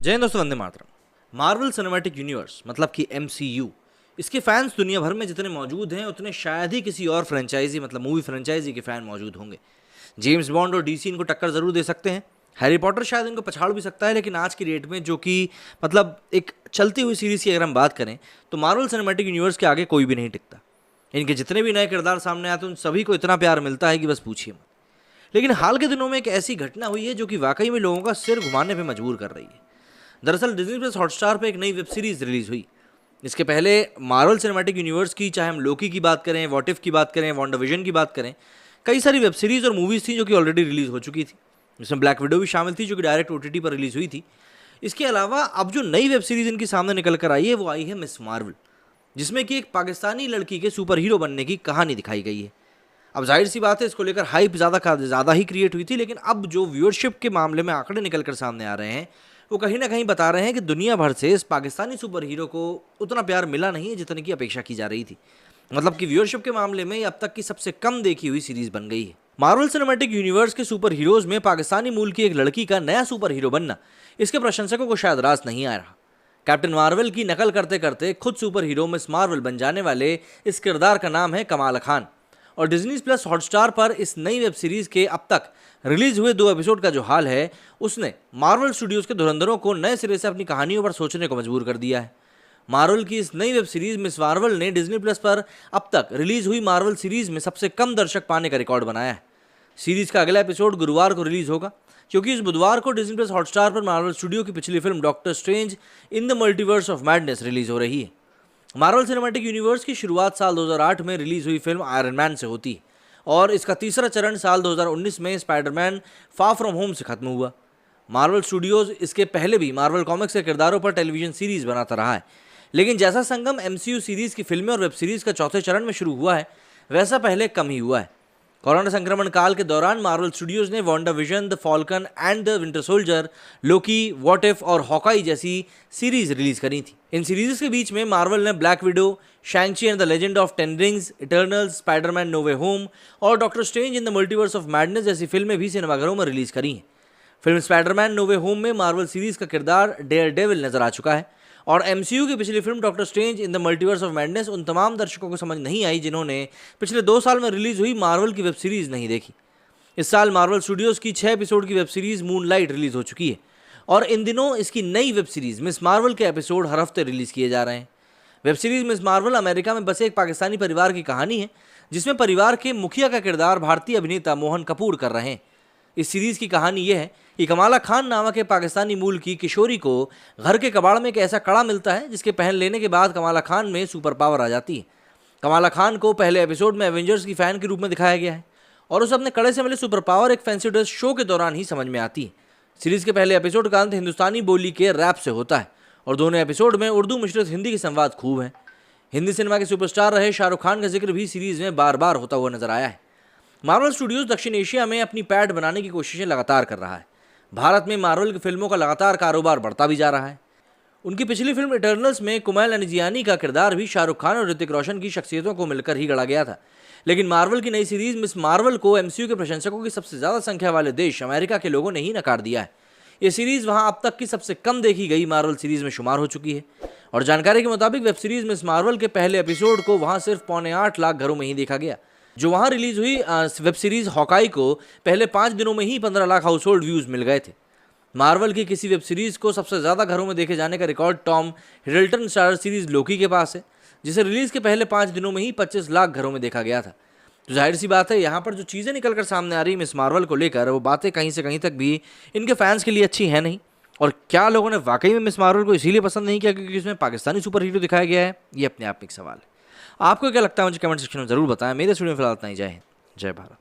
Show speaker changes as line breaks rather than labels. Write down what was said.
जय हिंद दोस्तों, Vande Mataram. Marvel cinematic universe मतलब कि MCU, इसके फैंस दुनिया भर में जितने मौजूद हैं उतने शायद ही किसी और फ्रेंचाइजी मतलब मूवी फ्रेंचाइजी के फैन मौजूद होंगे। जेम्स बॉन्ड और DC इनको टक्कर जरूर दे सकते हैं, हैरी पॉटर शायद इनको पछाड़ भी सकता है, लेकिन आज की डेट में जो कि मतलब एक चलती हुई सीरीज की अगर हम बात करें तो मार्वल सिनेमैटिक यूनिवर्स के आगे कोई भी नहीं टिकता। इनके जितने भी नए किरदार सामने आते हैं उन सभी को इतना प्यार मिलता है कि बस पूछिए मत। लेकिन हाल के दिनों में एक ऐसी घटना हुई है जो कि वाकई में लोगों का सिर घुमाने पर मजबूर कर रही है। दरअसल डिज्नी प्लस हॉटस्टार पे एक नई वेब सीरीज रिलीज हुई। इसके पहले मार्वल सिनेमैटिक यूनिवर्स की, चाहे हम लोकी की बात करें, व्हाट इफ की बात करें, वांडाविजन की बात करें, कई सारी वेब सीरीज और मूवीज थी जो कि ऑलरेडी रिलीज हो चुकी थी। इसमें ब्लैक विडो भी शामिल थी जो कि डायरेक्ट OTT पर रिलीज हुई थी। इसके अलावा अब जो नई वेब सीरीज इनके सामने निकल कर आई है वो आई है मिस मार्वल, जिसमें कि एक पाकिस्तानी लड़की के सुपर हीरो बनने की कहानी दिखाई गई है। अब जाहिर सी बात है इसको लेकर हाइप ज़्यादा ही क्रिएट हुई थी, लेकिन अब जो व्यूअरशिप के मामले में आंकड़े निकल कर सामने आ रहे हैं वो कहीं ना कहीं बता रहे हैं कि दुनिया भर से इस पाकिस्तानी सुपर हीरो को उतना प्यार मिला नहीं है जितने की अपेक्षा की जा रही थी। मतलब कि व्यूअरशिप के मामले में अब तक की सबसे कम देखी हुई सीरीज बन गई है। मार्वल सिनेमैटिक यूनिवर्स के सुपर हीरोज में पाकिस्तानी मूल की एक लड़की का नया सुपर हीरो बनना इसके प्रशंसकों को शायद रास नहीं आ रहा। कैप्टन मार्वल की नकल करते करते खुद सुपर हीरो मिस मार्वल बन जाने वाले इस किरदार का नाम है कमाल खान, और डिज्नी प्लस हॉटस्टार पर इस नई वेब सीरीज के अब तक रिलीज हुए 2 एपिसोड का जो हाल है उसने मार्वल स्टूडियोज के धुरंधरों को नए सिरे से अपनी कहानियों पर सोचने को मजबूर कर दिया है। मार्वल की इस नई वेब सीरीज मिस मार्वल ने डिज्नी प्लस पर अब तक रिलीज हुई मार्वल सीरीज में सबसे कम दर्शक पाने का रिकॉर्ड बनाया है। सीरीज का अगला एपिसोड गुरुवार को रिलीज होगा, क्योंकि इस बुधवार को डिज्नी प्लस हॉटस्टार पर मार्वल स्टूडियो की पिछली film doctor Strange in the Multiverse of madness release हो रही है। मार्वल सिनेमैटिक यूनिवर्स की शुरुआत साल 2008 में रिलीज हुई फिल्म आयरन मैन से होती है, और इसका तीसरा चरण साल 2019 में स्पाइडरमैन फार फ्रॉम होम से खत्म हुआ। मार्वल स्टूडियोज इसके पहले भी मार्वल कॉमिक्स के किरदारों पर टेलीविजन सीरीज बनाता रहा है, लेकिन जैसा संगम MCU सीरीज की फिल्में और वेब सीरीज का चौथे चरण में शुरू हुआ है वैसा पहले कम ही हुआ है। कोरोना संक्रमण काल के दौरान मार्वल स्टूडियोज ने WandaVision, the Falcon and the Winter Soldier, Loki, What If और हॉकाई जैसी सीरीज रिलीज करी थी। इन सीरीज के बीच में मार्वल ने Black Widow, Shang Chi and the Legend of Ten Rings, Eternals, Spiderman No Way Home और Doctor Strange in the Multiverse of Madness जैसी फिल्में भी सिनेमाघरों में रिलीज करी हैं। Film Spiderman No Way Home में मार्वल सीरीज का किरदार डेयरडेविल नजर आ चुका है, और MCU की पिछली film doctor Strange in the Multiverse of madness उन तमाम दर्शकों को समझ नहीं आई जिन्होंने पिछले 2 साल में रिलीज हुई मार्वल की वेब सीरीज नहीं देखी। इस साल मार्वल स्टूडियोज की 6 एपिसोड की वेब सीरीज मूनलाइट रिलीज हो चुकी है, और इन दिनों इसकी नई वेब सीरीज मिस मार्वल के एपिसोड हर हफ्ते रिलीज किए जा रहे हैं। Web series miss Marvel America में बसे एक पाकिस्तानी परिवार की कहानी है, जिसमें परिवार के मुखिया का किरदार भारतीय अभिनेता मोहन कपूर कर रहे हैं। इस सीरीज की कहानी यह है कि कमाला खान नामक एक पाकिस्तानी मूल की किशोरी को घर के कबाड़ में एक ऐसा कड़ा मिलता है जिसके पहन लेने के बाद कमाला खान में सुपर पावर आ जाती है। कमाला खान को पहले एपिसोड में एवेंजर्स की फैन के रूप में दिखाया गया है, और उसे अपने कड़े से मिले सुपर पावर एक फैंसी ड्रेस शो के दौरान ही समझ में आती है। सीरीज के पहले एपिसोड का अंत हिंदुस्तानी बोली के रैप से होता है, और दोनों एपिसोड में उर्दू मिश्रित हिंदी के संवाद खूब हैं। हिंदी सिनेमा के सुपरस्टार रहे शाहरुख खान का जिक्र भी सीरीज में बार बार होता हुआ नजर आया है। मार्वल स्टूडियोज दक्षिण एशिया में अपनी पैठ बनाने की कोशिशें लगातार कर रहा है। भारत में मार्वल की फिल्मों का लगातार कारोबार बढ़ता भी जा रहा है। उनकी पिछली फिल्म इटर्नल्स में कुमाइल अनजियानी का किरदार भी शाहरुख खान और ऋतिक रोशन की शख्सियतों को मिलकर ही गढ़ा गया था, लेकिन मार्वल की नई सीरीज मिस मार्वल को MCU के प्रशंसकों की सबसे ज्यादा संख्या वाले देश अमेरिका के लोगों ने ही नकार दिया है। ये सीरीज वहां अब तक की सबसे कम देखी गई मार्वल सीरीज में शुमार हो चुकी है, और जानकारी के मुताबिक वेब सीरीज मिस मार्वल के पहले एपिसोड को वहां सिर्फ 7.25 लाख घरों में ही देखा गया। जो वहां रिलीज हुई वेब सीरीज हॉकाई को पहले 5 दिनों में ही 15 लाख हाउस होल्ड व्यूज मिल गए थे। मार्वल की किसी वेब सीरीज को सबसे ज्यादा घरों में देखे जाने का रिकॉर्ड टॉम हिडलटन स्टार सीरीज लोकी के पास है, जिसे रिलीज के पहले 5 दिनों में ही 25 लाख घरों में देखा गया था। तो जाहिर सी बात है यहाँ पर जो चीज़ें निकल कर सामने आ रही है मिस मार्वल को लेकर, वो बातें कहीं से कहीं तक भी इनके फैंस के लिए अच्छी है नहीं। और क्या लोगों ने वाकई में मिस मार्वल को इसीलिए पसंद नहीं किया क्योंकि इसमें पाकिस्तानी सुपर हीरो दिखाया गया है, ये अपने आप में एक सवाल है। आपको क्या लगता है मुझे कमेंट सेक्शन में जरूर बताएं। मेरे स्टूडियो में फिलहाल इतना ही। जय हिंद, जय भारत।